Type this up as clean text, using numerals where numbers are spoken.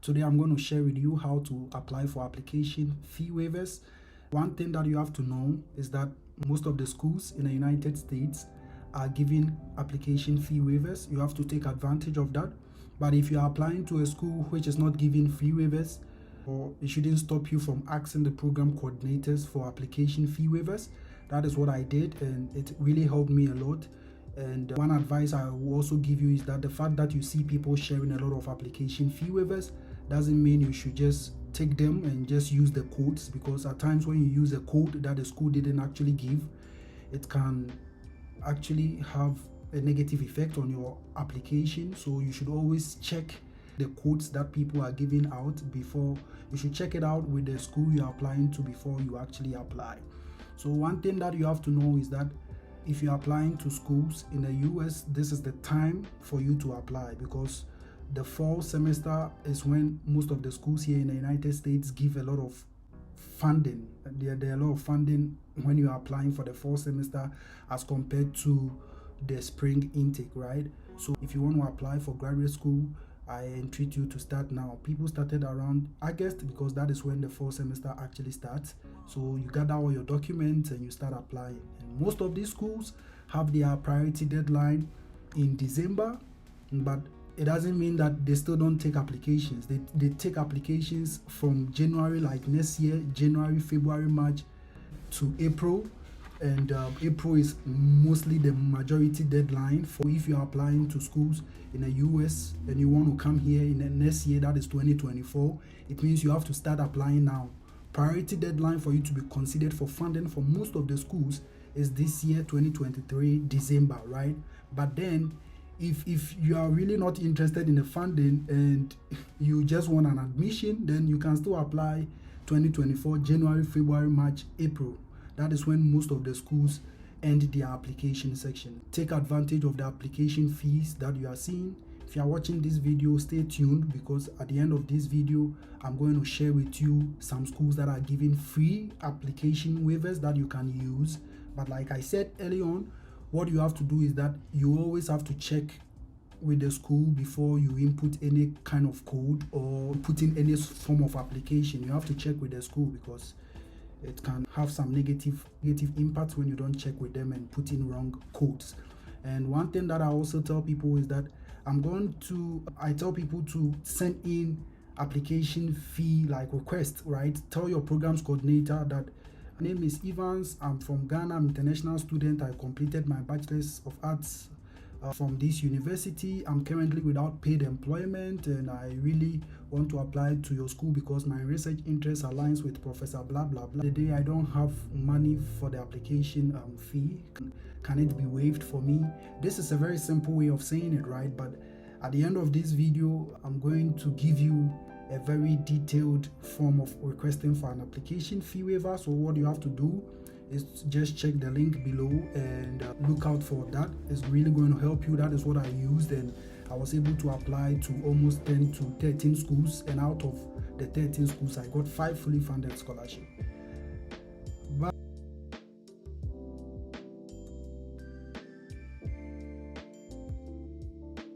Today I'm going to share with you how to apply for application fee waivers. One thing that you have to know is that most of the schools in the United States are giving application fee waivers. You have to take advantage of that. But if you are applying to a school which is not giving fee waivers, or it shouldn't stop you from asking the program coordinators for application fee waivers. That is what I did, and it really helped me a lot. And one advice I will also give you is that the fact that you see people sharing a lot of application fee waivers doesn't mean you should just take them and just use the codes, because at times when you use a code that the school didn't actually give, it can actually have a negative effect on your application. So you should always check the codes that people are giving out before. You should check it out with the school you are applying to before you actually apply. So one thing that you have to know is that if you're applying to schools in the US, this is the time for you to apply, because the fall semester is when most of the schools here in the United States give a lot of funding. There are a lot of funding when you are applying for the fall semester as compared to the spring intake, right? So if you want to apply for graduate school, I entreat you to start now. People started around August because that is when the fall semester actually starts. So you gather all your documents and you start applying. And most of these schools have their priority deadline in December, but it doesn't mean that they still don't take applications. They take applications from January, like next year, January, February, March to April. And April is mostly the majority deadline for if you are applying to schools in the US and you want to come here in the next year, that is 2024. It means you have to start applying now. Priority deadline for you to be considered for funding for most of the schools is this year, 2023, December, right? But then if you are really not interested in the funding and you just want an admission, then you can still apply 2024, January, February, March, April. That is when most of the schools end their application section. Take advantage of the application fees that you are seeing. If you are watching this video, stay tuned, because at the end of this video, I'm going to share with you some schools that are giving free application waivers that you can use. But like I said early on, what you have to do is that you always have to check with the school before you input any kind of code or put in any form of application. You have to check with the school, because it can have some negative impact when you don't check with them and put in wrong codes. And one thing that I also tell people is that I tell people to send in application fee like request, right? Tell your programs coordinator that my name is Evans, I'm from Ghana, I'm an international student, I completed my bachelor's of arts from this university. I'm currently without paid employment and I really want to apply to your school because my research interest aligns with Professor blah blah blah. The day I don't have money for the application fee, can it be waived for me? This is a very simple way of saying it, right? But at the end of this video, I'm going to give you a very detailed form of requesting for an application fee waiver. So what you have to do is just check the link below and look out for that. It's really going to help you. That is what I used, and I was able to apply to almost 10 to 13 schools, and out of the 13 schools I got 5 fully funded scholarships. But